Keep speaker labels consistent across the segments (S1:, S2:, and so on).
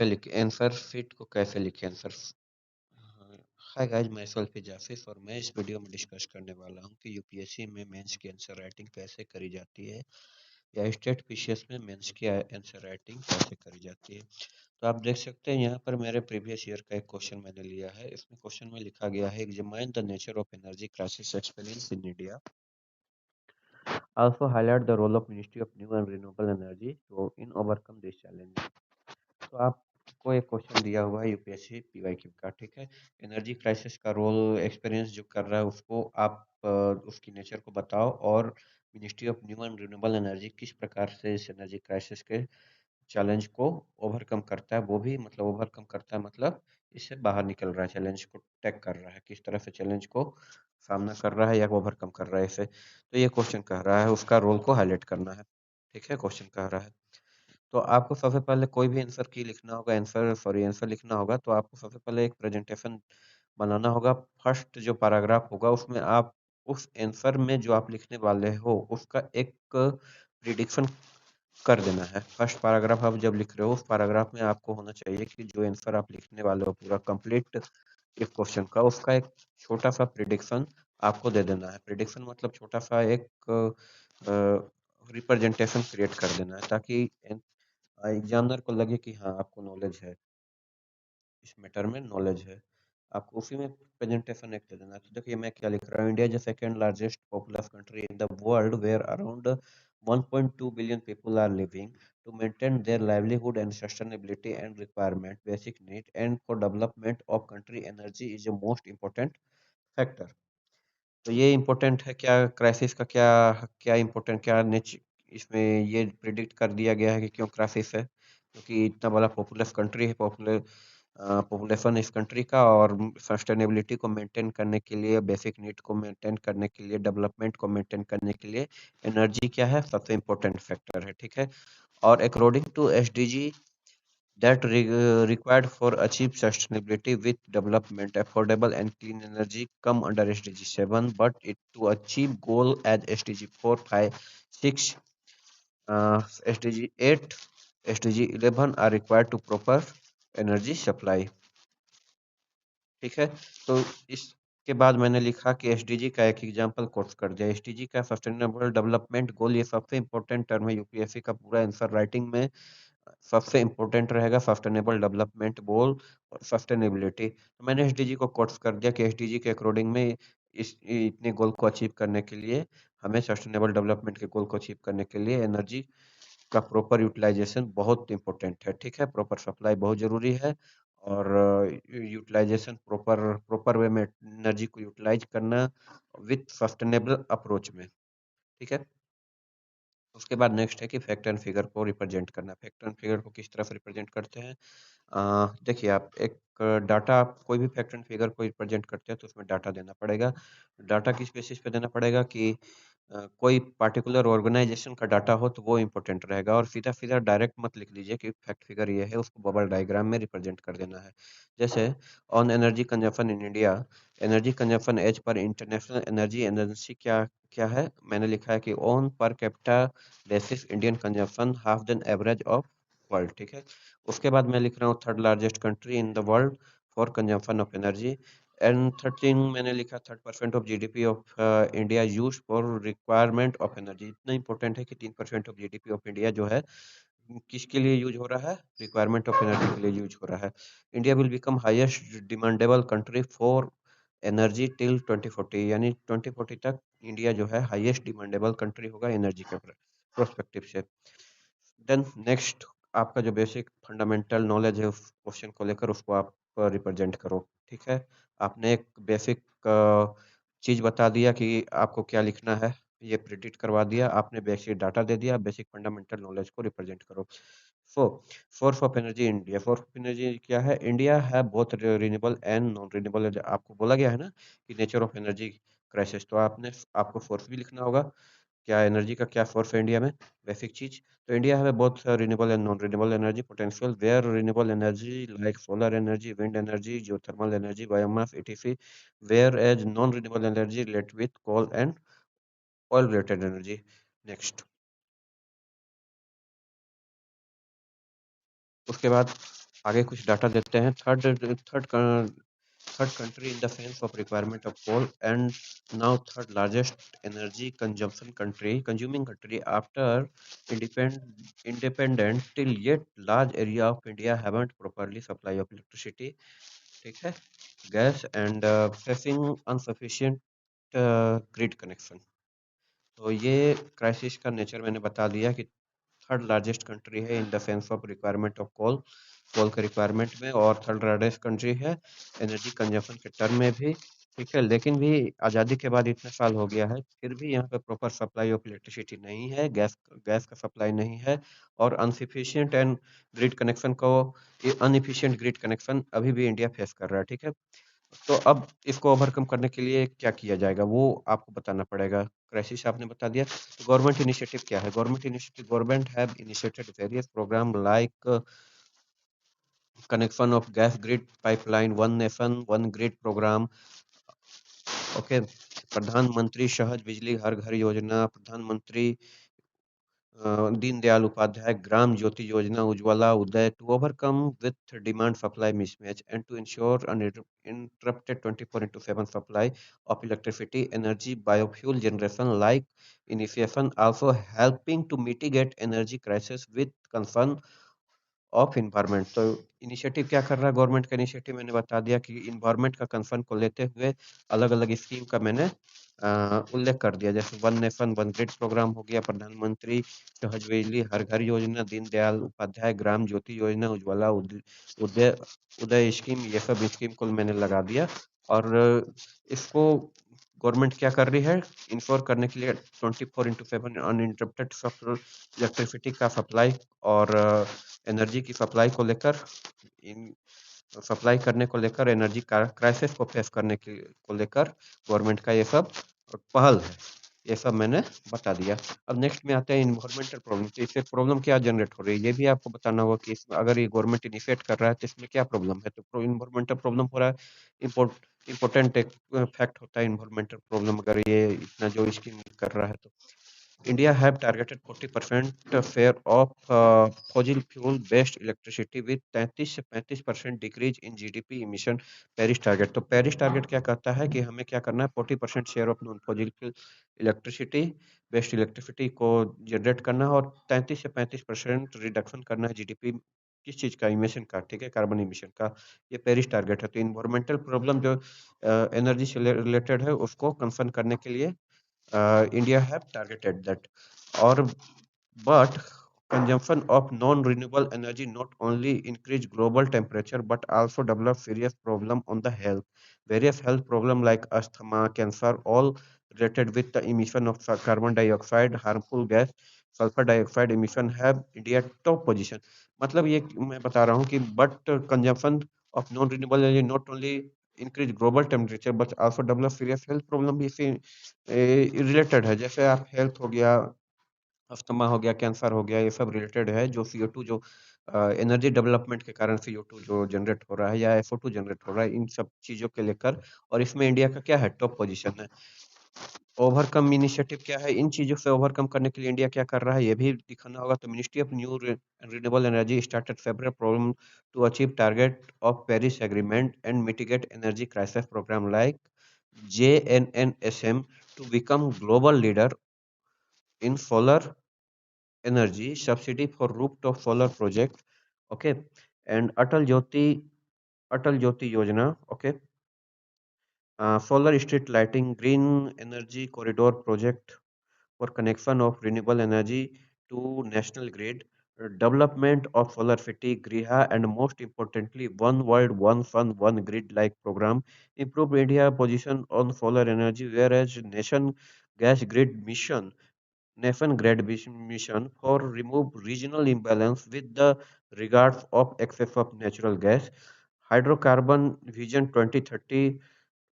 S1: कैसे लिखें, answer sheet को कैसे लिखें, answer. Hi guys, my self is Asif और मैं इस वीडियो में डिस्कस करने वाला हूं कि यूपीएससी में मेंस की आंसर राइटिंग कैसे करी जाती है या स्टेट पीसीएस में मेंस की आंसर राइटिंग कैसे करी जाती है। तो आप देख सकते हैं यहाँ पर मेरे प्रीवियस ईयर का एक क्वेश्चन मैंने लिया है। इसमें क्वेश्चन में लिखा गया है, examine the nature of energy crisis experience in India, also highlight the role of Ministry of New and Renewable Energy to in overcome this challenge। तो आपको एक क्वेश्चन दिया हुआ है यूपीएससी पीवाईक्यू का, ठीक है। एनर्जी क्राइसिस का रोल एक्सपीरियंस जो कर रहा है उसको आप उसकी नेचर को बताओ, और ministry of new and renewable energy किस प्रकार से इस एनर्जी क्राइसिस के चैलेंज को ओवरकम करता है, वो भी मतलब ओवरकम करता है मतलब इससे बाहर निकल रहा है, चैलेंज को टैग कर रहा है, किस तरह से चैलेंज को सामना कर रहा है या ओवरकम कर रहा है इसे। तो ये क्वेश्चन कह रहा है उसका रोल को हाईलाइट करना है, ठीक है। क्वेश्चन कह रहा है तो आपको सबसे पहले कोई भी आंसर की लिखना होगा, आंसर लिखना होगा, तो आपको सबसे पहले एक प्रेजेंटेशन बनाना होगा। फर्स्ट जो पैराग्राफ होगा उसमें आप उस आंसर में जो आप लिखने वाले हो उसका एक प्रिडिक्शन कर देना है। फर्स्ट पैराग्राफ आप जब लिख रहे हो उस पैराग्राफ में आपको होना चाहिए कि जो आंसर आप लिखने वाले हो पूरा कंप्लीट इस क्वेश्चन का, उसका एक छोटा सा प्रिडिक्शन आपको दे देना है। प्रिडिक्शन मतलब छोटा सा एक रिप्रेजेंटेशन क्रिएट कर देना है, ताकि एग्जामिनर को लगे कि हाँ आपको नॉलेज है, इस मैटर में नॉलेज है। आपको उसी में प्रेजेंटेशन एक दे देना है। तो देखिए मैं क्या लिख रहा हूँ, India is the second largest populous country in the world where around 1.2 billion people are living to maintain their livelihood and sustainability and requirement basic need and for development of country energy is a most important factor। तो ये important है क्या, crisis का क्या क्या important क्या नेच इसमें ये प्रिडिक्ट कर दिया गया है कि क्यों क्राइसिस है, क्योंकि इतना बड़ा पॉपुलस कंट्री है, पॉपुलेशन इस कंट्री का, और सस्टेनेबिलिटी को मेंटेन करने के लिए, बेसिक नीड को मेंटेन करने के लिए, डेवलपमेंट को मेंटेन करने के लिए एनर्जी क्या है, सबसे इम्पोर्टेंट फैक्टर है, ठीक है। और according to SDG that required for achieve sustainability with development, affordable and clean energy come under SDG 7, but it to achieve goal as SDG 4, 5, 6, SDG 8, SDG 11 are required to proper energy supply, ठीक है। तो इसके बाद मैंने लिखा कि SDG का एक एग्जांपल कोट्स कर दिया। एसडीजी का सस्टेनेबल डेवलपमेंट गोल, ये सबसे इंपॉर्टेंट टर्म है यूपीएससी का पूरा आंसर राइटिंग में सबसे इम्पोर्टेंट रहेगा, सस्टेनेबल डेवलपमेंट गोल और सस्टेनेबिलिटी। तो मैंने एसडीजी को कोट्स कर दिया कि एसडीजी के अकॉर्डिंग में इस इतने गोल को अचीव करने के लिए हमें सस्टेनेबल डेवलपमेंट के गोल को अचीव करने के लिए एनर्जी का प्रॉपर यूटिलाइजेशन बहुत इंपॉर्टेंट है, ठीक है। प्रॉपर सप्लाई बहुत जरूरी है, और यूटिलाइजेशन प्रॉपर प्रॉपर वे में एनर्जी को यूटिलाइज करना विथ सस्टेनेबल अप्रोच में, ठीक है। उसके बाद नेक्स्ट है कि फैक्ट एंड फिगर को रिप्रेजेंट करना। फैक्ट एंड फिगर को किस तरह से रिप्रेजेंट करते हैं, देखिए आप एक डाटा, आप कोई भी फैक्ट एंड फिगर को रिप्रेजेंट करते हैं तो उसमें डाटा देना पड़ेगा। डाटा किस बेसिस पे देना पड़ेगा कि कोई पार्टिकुलर ऑर्गेनाइजेशन का डाटा हो तो वो इम्पोर्टेंट रहेगा, और सीधा सीधा डायरेक्ट मत लिख लीजिए कि फैक्ट फिगर ये है, उसको बबल डायग्राम में रिप्रेजेंट कर देना है। जैसे on energy consumption in India, energy consumption as per International Energy Agency क्या क्या है, मैंने लिखा है कि on per capita basis Indian consumption half than average of world, ठीक है। उसके बाद मैं लिख रहा हूँ third largest country in the world for consumption of energy, and 13 मैंने लिखा 30% of GDP of India use for requirement of energy. इतना इंपॉर्टेंट है कि 3% ऑफ जीडीपी ऑफ इंडिया जो है किसके लिए यूज हो रहा है, रिक्वायरमेंट ऑफ एनर्जी के लिए यूज हो रहा है। India will become highest demandable country for energy till 2040, यानी 2040 तक इंडिया जो है हाईएस्ट डिमांडेबल कंट्री होगा एनर्जी के प्रोस्पेक्टिव से। देन नेक्स्ट, आपका जो बेसिक फंडामेंटल नॉलेज है उस क्वेश्चन को लेकर उसको आप रिप्रेजेंट करो, ठीक है। आपने एक बेसिक चीज बता दिया कि आपको क्या लिखना है, ये प्रिडिक्ट करवा दिया आपने, बेसिक डाटा दे दिया, बेसिक फंडामेंटल नॉलेज को रिप्रेजेंट करो। So source of energy India, source of energy क्या है, इंडिया है both renewable and non renewable. आपको बोला गया है ना कि नेचर ऑफ एनर्जी क्राइसिस, तो आपने आपको सोर्स भी लिखना होगा, क्या एनर्जी का क्या सोर्स है इंडिया में, बेसिक चीज। तो इंडिया है both renewable and non renewable energy potential, where renewable energy like solar energy, wind energy, geothermal energy, biomass etc, where as non renewable energy related with coal and oil related energy. Next, उसके बाद आगे कुछ data देते हैं। Third country in the sense of requirement of coal, and now third largest energy consumption country, consuming country after independent till yet large area of India haven't properly supply of electricity, ठीक है, gas and facing insufficient grid connection। तो ये crisis का nature मैंने बता दिया कि third largest country है in the sense of requirement of coal, coal के रिक्वायरमेंट में, और थर्ड लार्जेस्ट कंट्री है एनर्जी कंजप्शन के टर्म में भी, ठीक है। लेकिन भी आज़ादी के बाद इतने साल हो गया है, फिर भी यहाँ पे प्रॉपर सप्लाई ऑफ इलेक्ट्रिसिटी नहीं है, गैस का सप्लाई नहीं है, और अनसफिशिएंट एंड ग्रिड कनेक्शन को, ये अनइफिशिएंट ग्रिड कनेक्शन अभी भी इंडिया फेस कर रहा है, ठीक है। तो अब इसको ओवरकम करने के लिए क्या किया जाएगा वो आपको बताना पड़ेगा। क्राइसिस आपने बता दिया, तो गवर्नमेंट इनिशिएटिव क्या है? Government have initiated various programme like connection of gas grid pipeline, one nation one grid programme, okay, Pradhan Mantri Sahaj बिजली हर घर योजना, प्रधानमंत्री Deendayal Upadhyay Gram Jyoti Yojana, Ujjwala Uday, to overcome with demand supply mismatch and to ensure uninterrupted 24/7 supply of electricity, energy, biofuel generation like initiation also helping to mitigate energy crisis with concern of environment. तो initiative क्या कर रहा है government का? इनिशिएटिव मैंने बता दिया कि इन्वायरमेंट का कंसर्न को लेते हुए अलग अलग स्कीम का मैंने उल्लेख कर दिया, जैसे one nation one grid programme हो गया, प्रधानमंत्री सहज बिजली हर घर योजना, दीनदयाल उपाध्याय ग्राम ज्योति योजना, उज्ज्वला उदय उदय स्कीम, ये सब स्कीम को मैंने लगा दिया। और इसको गवर्नमेंट क्या कर रही है इंश्योर करने के लिए 24/7 अनइंटरप्टेड इलेक्ट्रिसिटी का सप्लाई, और एनर्जी की सप्लाई को लेकर, इन सप्लाई करने को लेकर, एनर्जी क्राइसिस को फेस करने को लेकर गवर्नमेंट का ये सब पहल है। ये सब मैंने बता दिया। अब नेक्स्ट में आते हैं इन्वायरमेंटल प्रॉब्लम। तो इससे प्रॉब्लम क्या जनरेट हो रही है, ये भी आपको बताना होगा कि इसमें अगर ये गवर्नमेंट इनिशिएट कर रहा है तो इसमें क्या प्रॉब्लम है। तो इन्वायरमेंटल प्रॉब्लम हो रहा है, इम्पोर्टेंट एक फैक्ट होता है इन्वायरमेंटल प्रॉब्लम, अगर ये इतना जो स्कीम कर रहा है तो India have targeted 40% share of fossil fuel based electricity with 33 से 35% decrease in GDP emission, Paris target. तो पेरिस टारगेट क्या कहता है कि हमें क्या करना है, 40% share of non fossil fuel electricity based electricity को जनरेट करना है, और 33 से 35% रिडक्शन करना है जीडीपी, किस चीज का? इमिशन का, ठीक है, कार्बन इमिशन का। ये पेरिस टारगेट है। तो इन्वायरमेंटल प्रॉब्लम जो एनर्जी से रिलेटेड है उसको कंसर्न करने के लिए India have targeted that. Or but consumption of non-renewable energy not only increase global temperature but also develop serious problem on the health. Various health problem like asthma, cancer, all related with the emission of carbon dioxide, harmful gas, sulfur dioxide emission have India top position। मतलब ये मैं बता रहा हूँ कि but consumption of non-renewable energy not only increase global temperature but also develop serious health problem भी इसी related है। जैसे आप हेल्थ हो गया, अस्थमा हो गया, कैंसर हो गया, ये सब रिलेटेड है। जो CO2 जो एनर्जी डेवलपमेंट के कारण CO2 जो जनरेट हो रहा है या SO2 जनरेट हो रहा है, इन सब चीज़ों के लेकर, और इसमें इंडिया का क्या है, टॉप पोजीशन है। ओवरकम इनिशिएटिव क्या है, इन चीज़ों से ओवरकम करने के लिए इंडिया क्या कर रहा है ये भी दिखाना होगा। तो Ministry of New Renewable Energy started several programme to achieve target of Paris Agreement and mitigate energy crisis programme like JNNSM to become global leader in solar energy subsidy for rooftop solar project, okay, and Atal Jyoti Yojana, okay, solar street lighting, green energy corridor project for connection of renewable energy to national grid, development of solar city, Griha, and most importantly, one world, one sun, one grid like program, improve India position on solar energy, whereas nation grid mission for remove regional imbalance with the regards of excess of natural gas, hydrocarbon vision 2030,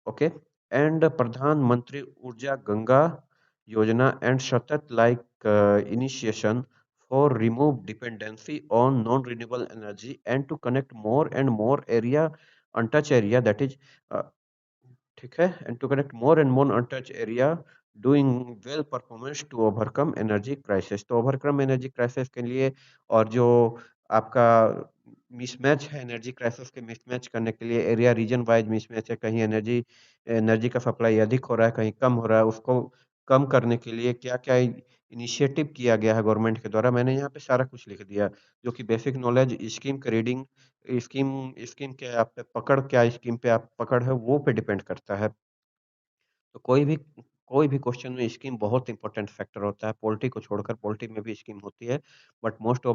S1: okay, and Pradhan Mantri Urja Ganga Yojana and Shatat like initiation for remove dependency on non-renewable energy and to connect more and more area, untouched area, that is uh, ठीक है, and to connect more and more untouched area doing well performance to overcome energy crisis। तो overcome energy crisis के लिए, और जो आपका mismatch है, energy crisis के मिसमैच करने के लिए एरिया रीजन वाइज मिसमैच है, कहीं एनर्जी एनर्जी का सप्लाई अधिक हो रहा है, कहीं कम हो रहा है, उसको कम करने के लिए क्या-क्या इनिशिएटिव किया गया है गवर्नमेंट के द्वारा, मैंने यहाँ पे सारा कुछ लिख दिया, जो कि बेसिक नॉलेज स्कीम के रीडिंग, स्कीम स्कीम के आप पे पकड़, क्या स्कीम पे आप पकड़ है, वो पे डिपेंड करता है। तो कोई भी क्वेश्चन में स्कीम बहुत इंपॉर्टेंट फैक्टर होता है, पॉलिटी को छोड़कर, पॉलिटी में भी स्कीम होती है, but most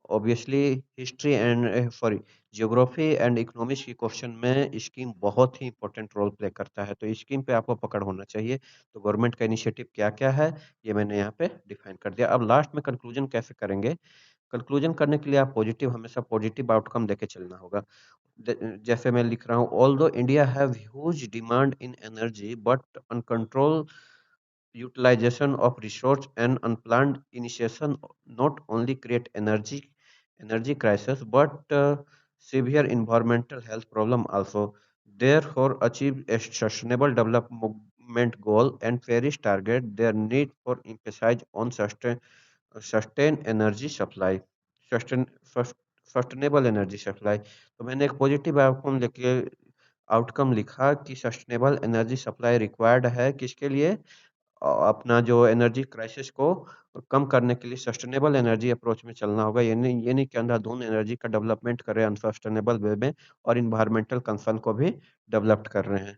S1: obviously history and sorry geography and economics की क्वेश्चन में स्कीम बहुत ही इंपॉर्टेंट रोल प्ले करता है, तो स्कीम पे आपको पकड़ होना चाहिए। तो गवर्नमेंट का इनिशिएटिव क्या-क्या है, ये मैंने यहाँ पे डिफाइन कर दिया। अब लास्ट में कंक्लूजन कैसे करेंगे? कंक्लूजन करने के लिए आप पॉजिटिव, हमेशा पॉजिटिव आउटकम देके चलना होगा। जैसे मैं लिख रहा हूँ, although India have huge demand in energy but uncontrol utilization of resource and unplanned initiation not only create energy crisis but severe environmental health problem also. Therefore, achieve a sustainable development goal and Paris target, their need for emphasis on sustain energy supply, sustain sustainable energy supply. तो मैंने एक positive outcome लिखा कि sustainable energy supply required है, किसके लिए? अपना जो एनर्जी क्राइसिस को कम करने के लिए सस्टेनेबल एनर्जी अप्रोच में चलना होगा। ये नहीं कि अंधाधुंध एनर्जी का डेवलपमेंट कर रहे हैं अनसस्टेनेबल वे में, और इन्वायरमेंटल कंसर्न को भी डेवलप कर रहे हैं।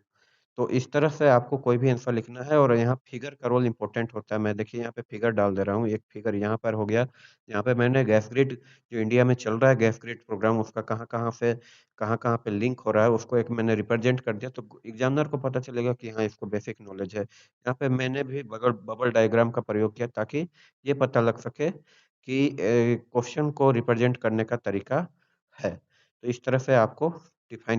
S1: तो इस तरह से आपको कोई भी आंसर लिखना है, और यहाँ फिगर का रोल इंपॉर्टेंट होता है। मैं देखिए यहाँ पे फिगर डाल दे रहा हूँ, एक फिगर यहाँ पर हो गया। यहाँ पे मैंने गैस ग्रिड, जो इंडिया में चल रहा है गैस ग्रिड प्रोग्राम, उसका कहाँ-कहाँ पे लिंक हो रहा है, उसको एक मैंने रिप्रेजेंट कर दिया, तो एग्जामिनर को पता चलेगा कि हाँ, इसको बेसिक नॉलेज है। यहाँ पे मैंने भी बगल बबल डायग्राम का प्रयोग किया, ताकि ये पता लग सके कि क्वेश्चन को रिप्रेजेंट करने का तरीका है। तो इस तरह से आपको डिफाइन